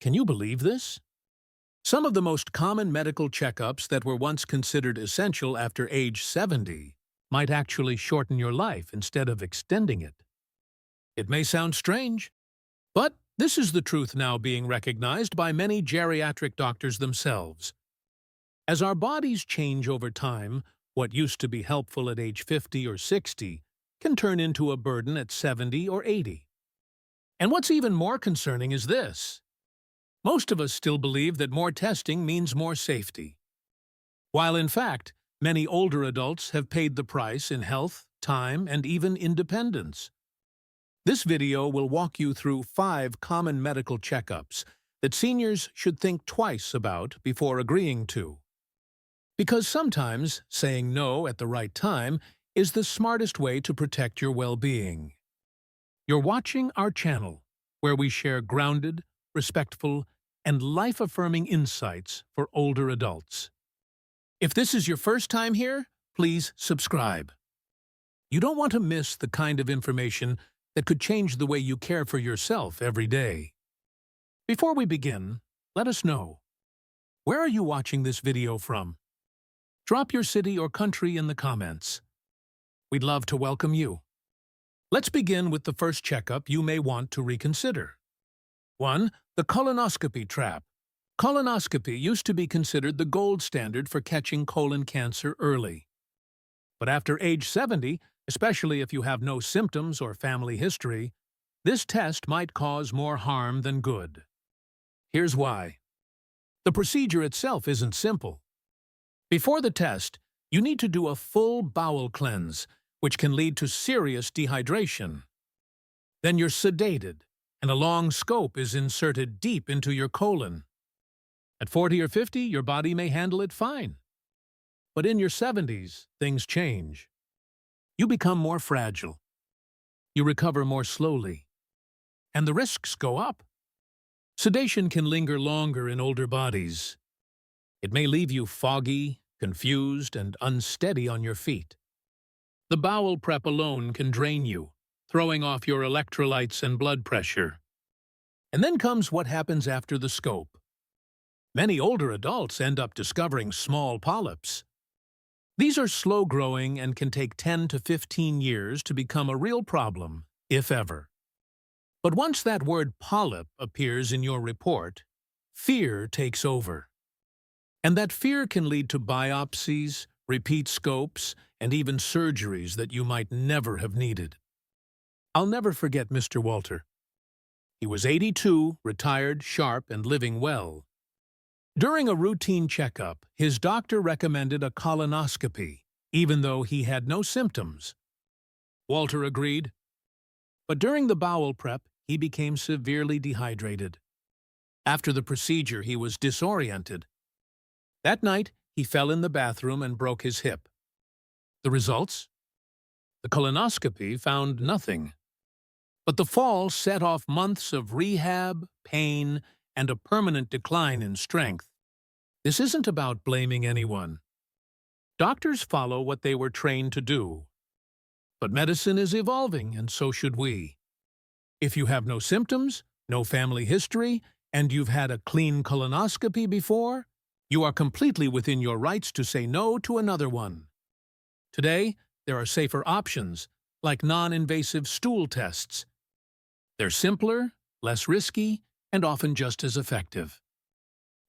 Can you believe this? Some of the most common medical checkups that were once considered essential after age 70 might actually shorten your life instead of extending it. It may sound strange, but this is the truth now being recognized by many geriatric doctors themselves. As our bodies change over time, what used to be helpful at age 50 or 60 can turn into a burden at 70 or 80. And what's even more concerning is this. Most of us still believe that more testing means more safety, while in fact, many older adults have paid the price in health, time, and even independence. This video will walk you through 5 common medical checkups that seniors should think twice about before agreeing to. Because sometimes saying no at the right time is the smartest way to protect your well-being. You're watching our channel, where we share grounded, respectful, and life-affirming insights for older adults. If this is your first time here, please subscribe. You don't want to miss the kind of information that could change the way you care for yourself every day. Before we begin, let us know. Where are you watching this video from? Drop your city or country in the comments. We'd love to welcome you. Let's begin with the first checkup you may want to reconsider. 1. The colonoscopy trap. Colonoscopy used to be considered the gold standard for catching colon cancer early. But after age 70, especially if you have no symptoms or family history, this test might cause more harm than good. Here's why. The procedure itself isn't simple. Before the test, you need to do a full bowel cleanse, which can lead to serious dehydration. Then you're sedated, and a long scope is inserted deep into your colon. At 40 or 50, your body may handle it fine. But in your 70s, things change. You become more fragile. You recover more slowly. And the risks go up. Sedation can linger longer in older bodies. It may leave you foggy, confused, and unsteady on your feet. The bowel prep alone can drain you, throwing off your electrolytes and blood pressure. And then comes what happens after the scope. Many older adults end up discovering small polyps. These are slow-growing and can take 10 to 15 years to become a real problem, if ever. But once that word polyp appears in your report, fear takes over. And that fear can lead to biopsies, repeat scopes, and even surgeries that you might never have needed. I'll never forget Mr. Walter. He was 82, retired, sharp, and living well. During a routine checkup, his doctor recommended a colonoscopy, even though he had no symptoms. Walter agreed. But during the bowel prep, he became severely dehydrated. After the procedure, he was disoriented. That night, he fell in the bathroom and broke his hip. The results? The colonoscopy found nothing. But the fall set off months of rehab, pain, and a permanent decline in strength. This isn't about blaming anyone. Doctors follow what they were trained to do. But medicine is evolving, and so should we. If you have no symptoms, no family history, and you've had a clean colonoscopy before, you are completely within your rights to say no to another one. Today, there are safer options, like non-invasive stool tests. They're simpler, less risky, and often just as effective.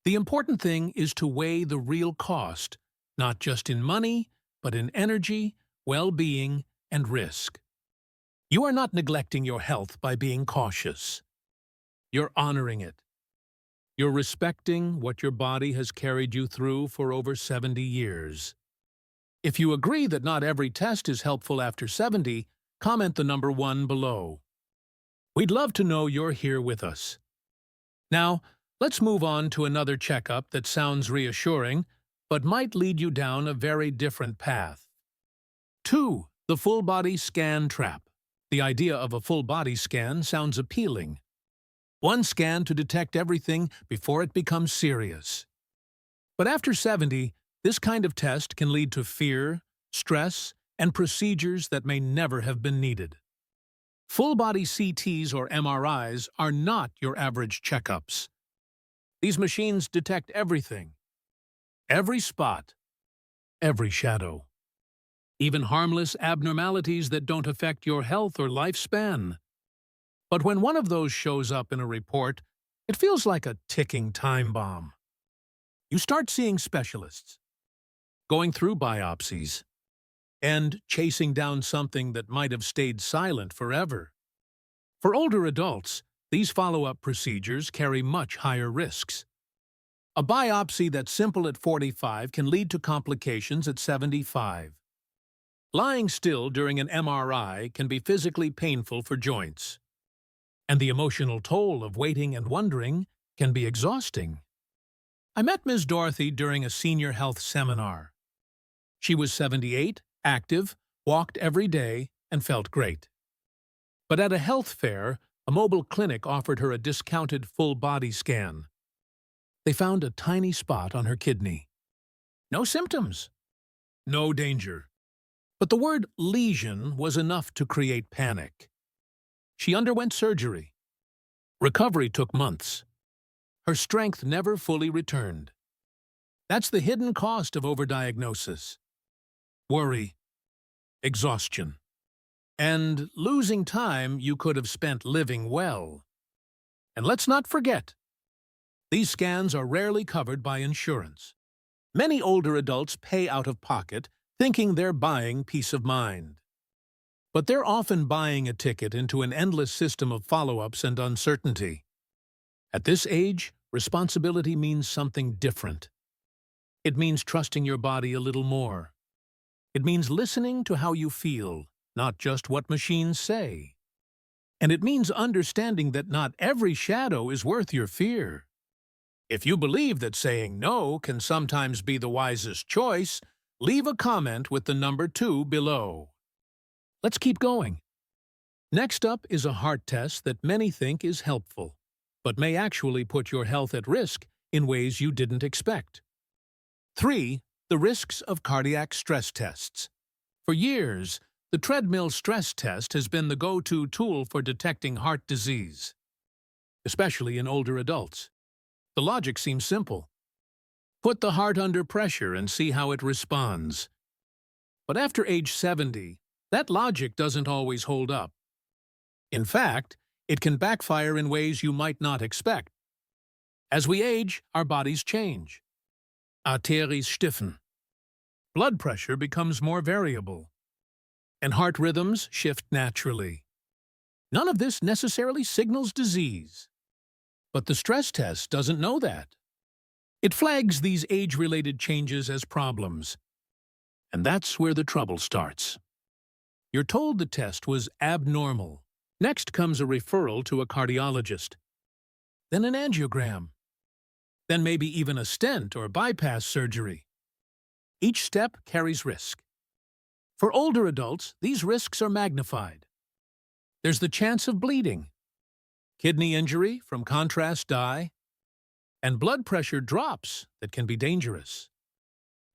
The important thing is to weigh the real cost, not just in money, but in energy, well-being, and risk. You are not neglecting your health by being cautious. You're honoring it. You're respecting what your body has carried you through for over 70 years. If you agree that not every test is helpful after 70, comment the number 1 below. We'd love to know you're here with us. Now, let's move on to another checkup that sounds reassuring, but might lead you down a very different path. 2. The full-body scan trap. The idea of a full-body scan sounds appealing. One scan to detect everything before it becomes serious. But after 70, this kind of test can lead to fear, stress, and procedures that may never have been needed. Full-body CTs or MRIs are not your average checkups. These machines detect everything, every spot, every shadow, even harmless abnormalities that don't affect your health or lifespan. But when one of those shows up in a report, it feels like a ticking time bomb. You start seeing specialists, going through biopsies, and chasing down something that might have stayed silent forever. For older adults, these follow-up procedures carry much higher risks. A biopsy that's simple at 45 can lead to complications at 75. Lying still during an MRI can be physically painful for joints. And the emotional toll of waiting and wondering can be exhausting. I met Ms. Dorothy during a senior health seminar. She was 78, active, walked every day, and felt great. But at a health fair, a mobile clinic offered her a discounted full-body scan. They found a tiny spot on her kidney. No symptoms. No danger. But the word lesion was enough to create panic. She underwent surgery. Recovery took months. Her strength never fully returned. That's the hidden cost of overdiagnosis. Worry, exhaustion, and losing time you could have spent living well. And let's not forget, these scans are rarely covered by insurance. Many older adults pay out of pocket, thinking they're buying peace of mind. But they're often buying a ticket into an endless system of follow-ups and uncertainty. At this age, responsibility means something different. It means trusting your body a little more. It means listening to how you feel, not just what machines say. And it means understanding that not every shadow is worth your fear. If you believe that saying no can sometimes be the wisest choice, leave a comment with the number 2 below. Let's keep going. Next up is a heart test that many think is helpful, but may actually put your health at risk in ways you didn't expect. 3. The risks of cardiac stress tests. For years, the treadmill stress test has been the go-to tool for detecting heart disease, especially in older adults. The logic seems simple. Put the heart under pressure and see how it responds. But after age 70, that logic doesn't always hold up. In fact, it can backfire in ways you might not expect. As we age, our bodies change. Arteries stiffen. Blood pressure becomes more variable. And heart rhythms shift naturally. None of this necessarily signals disease. But the stress test doesn't know that. It flags these age-related changes as problems. And that's where the trouble starts. You're told the test was abnormal. Next comes a referral to a cardiologist. Then an angiogram. Then maybe even a stent or bypass surgery. Each step carries risk. For older adults, these risks are magnified. There's the chance of bleeding, kidney injury from contrast dye, and blood pressure drops that can be dangerous.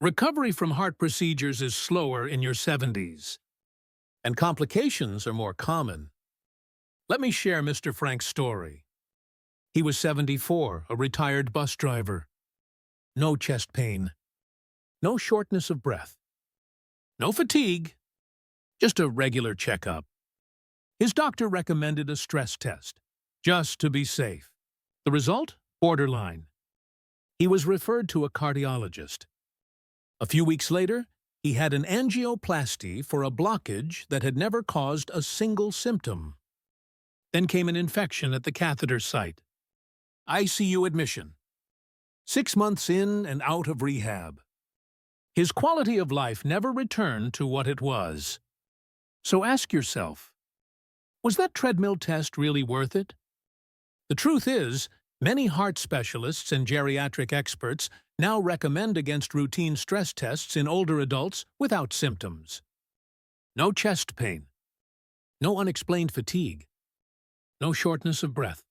Recovery from heart procedures is slower in your 70s, and complications are more common. Let me share Mr. Frank's story. He was 74, a retired bus driver. No chest pain, no shortness of breath, no fatigue, just a regular checkup. His doctor recommended a stress test, just to be safe. The result? Borderline. He was referred to a cardiologist. A few weeks later, he had an angioplasty for a blockage that had never caused a single symptom. Then came an infection at the catheter site. ICU admission. 6 months in and out of rehab. His quality of life never returned to what it was. So ask yourself, was that treadmill test really worth it? The truth is, many heart specialists and geriatric experts now recommend against routine stress tests in older adults without symptoms. No chest pain. No unexplained fatigue. No shortness of breath.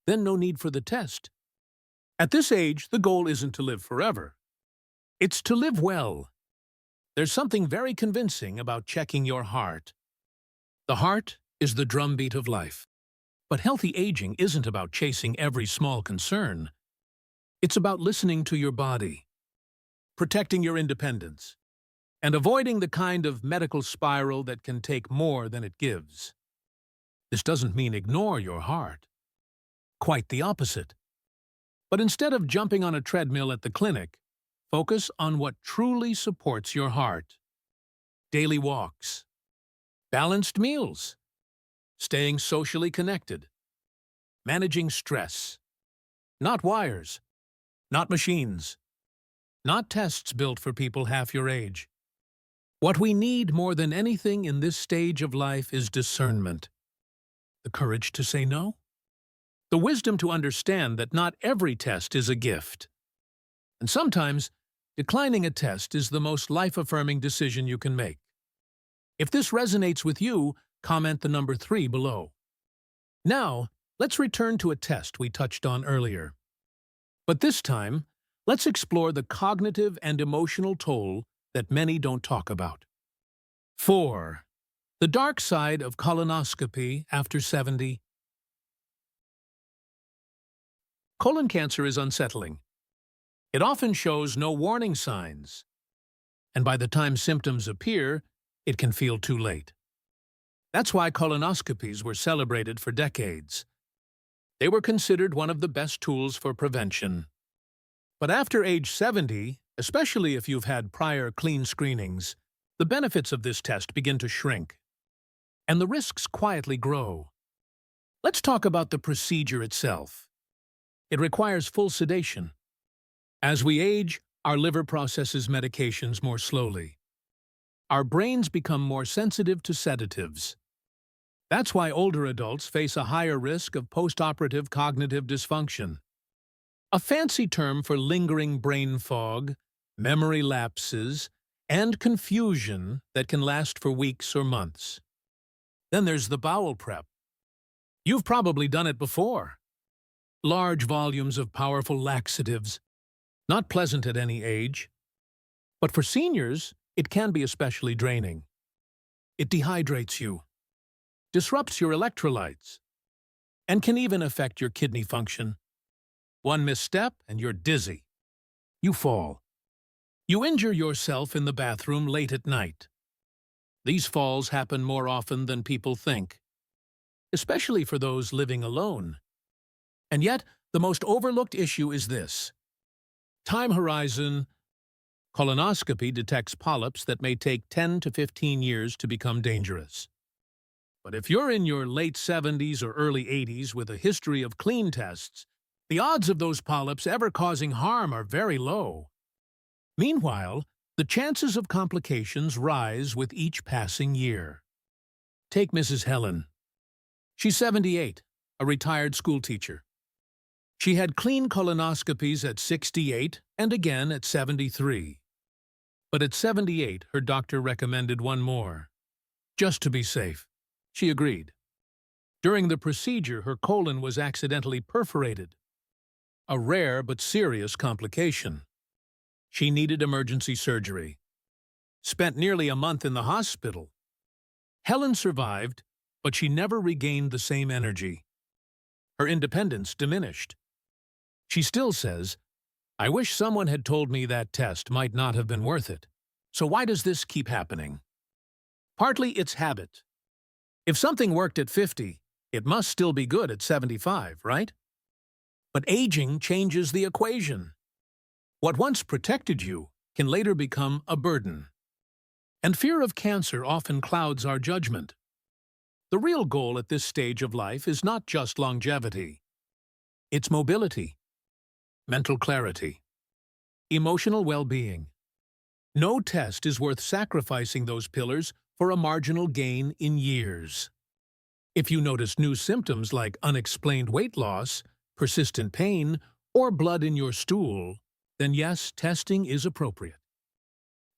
Then no need for the test. At this age, the goal isn't to live forever. It's to live well. There's something very convincing about checking your heart. The heart is the drumbeat of life. But healthy aging isn't about chasing every small concern. It's about listening to your body, protecting your independence, and avoiding the kind of medical spiral that can take more than it gives. This doesn't mean ignore your heart. Quite the opposite. But instead of jumping on a treadmill at the clinic, focus on what truly supports your heart. Daily walks, balanced meals, staying socially connected, managing stress. Not wires, not machines, not tests built for people half your age. What we need more than anything in this stage of life is discernment. The courage to say no. The wisdom to understand that not every test is a gift. And sometimes, declining a test is the most life-affirming decision you can make. If this resonates with you, comment the number 3 below. Now, let's return to a test we touched on earlier. But this time, let's explore the cognitive and emotional toll that many don't talk about. 4. The dark side of colonoscopy after 70. Colon cancer is unsettling. It often shows no warning signs, and by the time symptoms appear, it can feel too late. That's why colonoscopies were celebrated for decades. They were considered one of the best tools for prevention. But after age 70, especially if you've had prior clean screenings, the benefits of this test begin to shrink, and the risks quietly grow. Let's talk about the procedure itself. It requires full sedation. As we age, our liver processes medications more slowly. Our brains become more sensitive to sedatives. That's why older adults face a higher risk of postoperative cognitive dysfunction, a fancy term for lingering brain fog, memory lapses, and confusion that can last for weeks or months. Then there's the bowel prep. You've probably done it before. Large volumes of powerful laxatives, not pleasant at any age. But for seniors, it can be especially draining. It dehydrates you, disrupts your electrolytes, and can even affect your kidney function. One misstep and you're dizzy. You fall. You injure yourself in the bathroom late at night. These falls happen more often than people think, especially for those living alone. And yet, the most overlooked issue is this. Time horizon. Colonoscopy detects polyps that may take 10 to 15 years to become dangerous. But if you're in your late 70s or early 80s with a history of clean tests, the odds of those polyps ever causing harm are very low. Meanwhile, the chances of complications rise with each passing year. Take Mrs. Helen. She's 78, a retired schoolteacher. She had clean colonoscopies at 68 and again at 73. But at 78, her doctor recommended one more. Just to be safe. She agreed. During the procedure, her colon was accidentally perforated, a rare but serious complication. She needed emergency surgery. Spent nearly a month in the hospital. Helen survived, but she never regained the same energy. Her independence diminished. She still says, "I wish someone had told me that test might not have been worth it." So why does this keep happening? Partly it's habit. If something worked at 50, it must still be good at 75, right? But aging changes the equation. What once protected you can later become a burden. And fear of cancer often clouds our judgment. The real goal at this stage of life is not just longevity. It's mobility, mental clarity, emotional well-being. No test is worth sacrificing those pillars for a marginal gain in years. If you notice new symptoms like unexplained weight loss, persistent pain, or blood in your stool, then yes, testing is appropriate.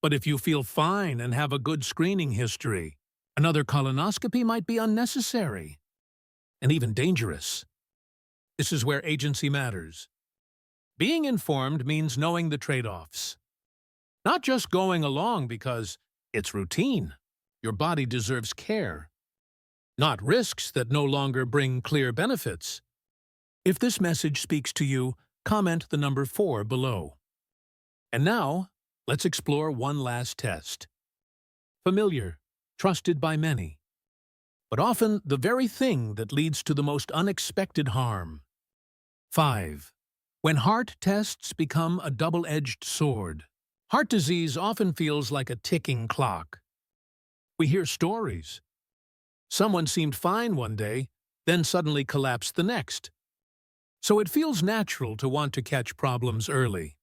But if you feel fine and have a good screening history, another colonoscopy might be unnecessary and even dangerous. This is where agency matters. Being informed means knowing the trade-offs. Not just going along because it's routine. Your body deserves care. Not risks that no longer bring clear benefits. If this message speaks to you, comment the number 4 below. And now, let's explore one last test. Familiar, trusted by many, but often the very thing that leads to the most unexpected harm. 5. When heart tests become a double-edged sword. Heart disease often feels like a ticking clock. We hear stories. Someone seemed fine one day, then suddenly collapsed the next. So it feels natural to want to catch problems early.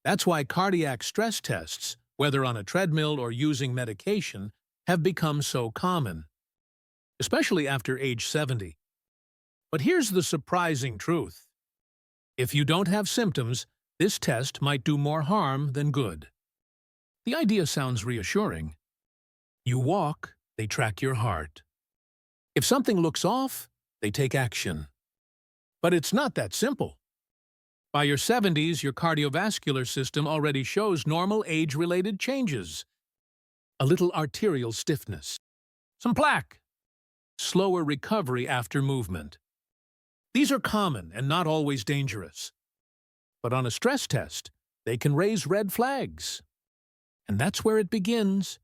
That's why cardiac stress tests, whether on a treadmill or using medication, have become so common, especially after age 70. But here's the surprising truth. If you don't have symptoms, this test might do more harm than good. The idea sounds reassuring. You walk, they track your heart. If something looks off, they take action. But it's not that simple. By your 70s, your cardiovascular system already shows normal age-related changes. A little arterial stiffness, some plaque, slower recovery after movement. These are common and not always dangerous. But on a stress test, they can raise red flags. And that's where it begins.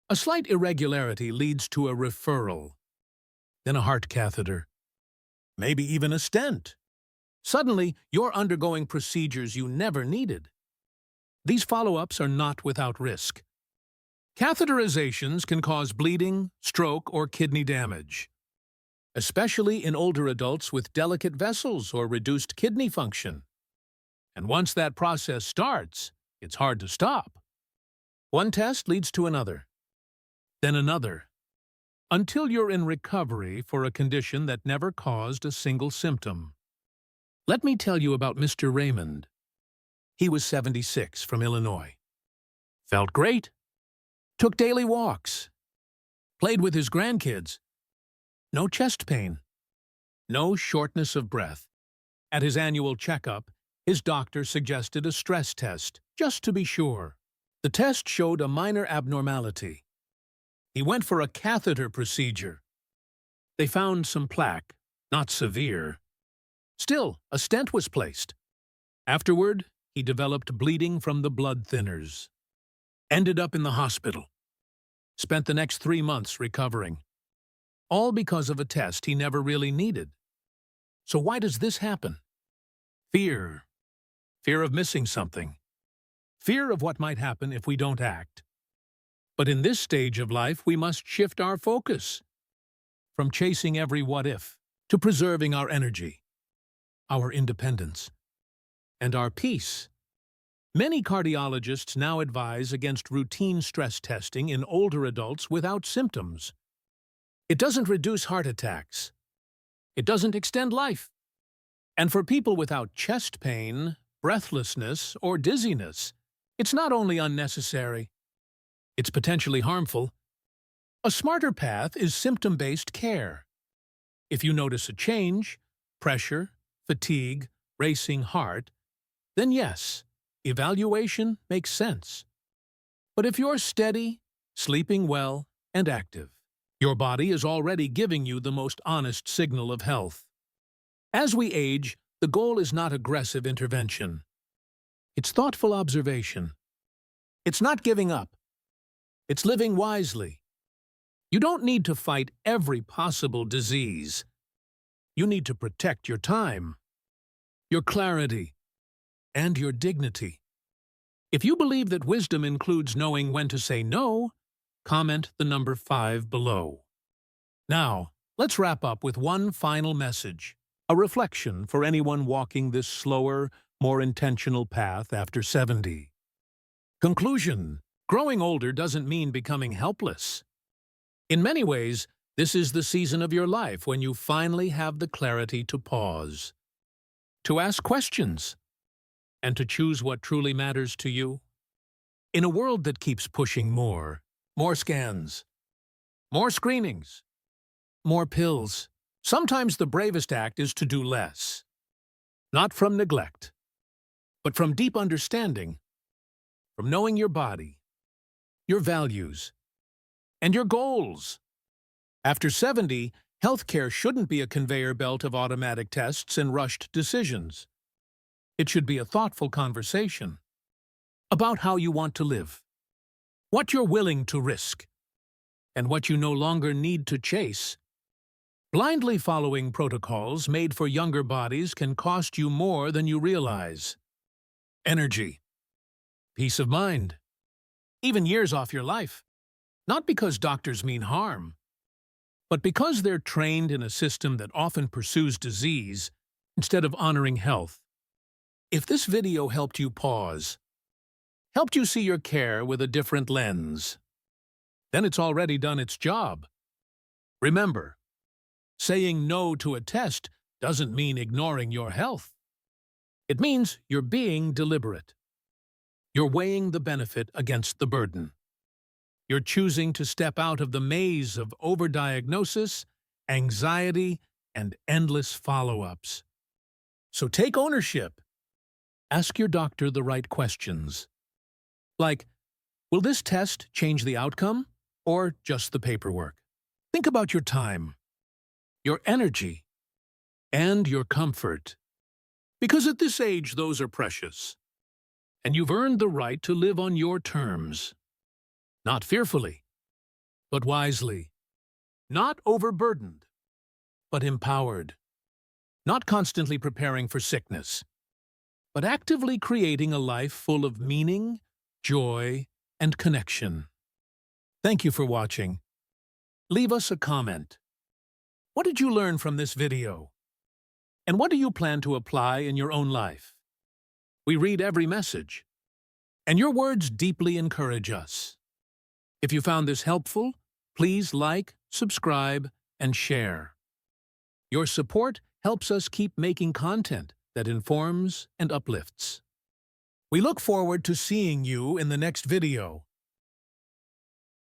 A slight irregularity leads to a referral, then a heart catheter, maybe even a stent. Suddenly, you're undergoing procedures you never needed. These follow-ups are not without risk. Catheterizations can cause bleeding, stroke, or kidney damage, especially in older adults with delicate vessels or reduced kidney function. And once that process starts, it's hard to stop. One test leads to another, then another, until you're in recovery for a condition that never caused a single symptom. Let me tell you about Mr. Raymond. He was 76 from Illinois. Felt great. Took daily walks. Played with his grandkids. No chest pain. No shortness of breath. At his annual checkup, his doctor suggested a stress test, just to be sure. The test showed a minor abnormality. He went for a catheter procedure. They found some plaque, not severe. Still, a stent was placed. Afterward, he developed bleeding from the blood thinners. Ended up in the hospital. Spent the next 3 months recovering. All because of a test he never really needed. So why does this happen? Fear. Fear of missing something. Fear of what might happen if we don't act. But in this stage of life, we must shift our focus from chasing every what-if to preserving our energy, our independence, and our peace. Many cardiologists now advise against routine stress testing in older adults without symptoms. It doesn't reduce heart attacks. It doesn't extend life. And for people without chest pain, breathlessness, or dizziness, it's not only unnecessary, it's potentially harmful. A smarter path is symptom-based care. If you notice a change, pressure, fatigue, racing heart, then yes, evaluation makes sense. But if you're steady, sleeping well, and active, your body is already giving you the most honest signal of health. As we age, the goal is not aggressive intervention. It's thoughtful observation. It's not giving up. It's living wisely. You don't need to fight every possible disease. You need to protect your time, your clarity, and your dignity. If you believe that wisdom includes knowing when to say no, comment the number 5 below. Now, let's wrap up with one final message, a reflection for anyone walking this slower, more intentional path after 70. Conclusion: growing older doesn't mean becoming helpless. In many ways, this is the season of your life when you finally have the clarity to pause, to ask questions, and to choose what truly matters to you. In a world that keeps pushing more scans, more screenings, more pills, sometimes the bravest act is to do less. Not from neglect, but from deep understanding, from knowing your body, your values, and your goals. After 70, healthcare shouldn't be a conveyor belt of automatic tests and rushed decisions. It should be a thoughtful conversation about how you want to live, what you're willing to risk, and what you no longer need to chase. Blindly following protocols made for younger bodies can cost you more than you realize. Energy, peace of mind, even years off your life. Not because doctors mean harm, but because they're trained in a system that often pursues disease instead of honoring health. If this video helped you pause, helped you see your care with a different lens, then it's already done its job. Remember, saying no to a test doesn't mean ignoring your health. It means you're being deliberate. You're weighing the benefit against the burden. You're choosing to step out of the maze of overdiagnosis, anxiety, and endless follow-ups. So take ownership. Ask your doctor the right questions. Like, will this test change the outcome or just the paperwork? Think about your time, your energy, and your comfort. Because at this age, those are precious. And you've earned the right to live on your terms. Not fearfully, but wisely. Not overburdened, but empowered. Not constantly preparing for sickness, but actively creating a life full of meaning, joy, and connection. Thank you for watching. Leave us a comment. What did you learn from this video? And what do you plan to apply in your own life? We read every message, and your words deeply encourage us. If you found this helpful, please like, subscribe, and share. Your support helps us keep making content that informs and uplifts. We look forward to seeing you in the next video.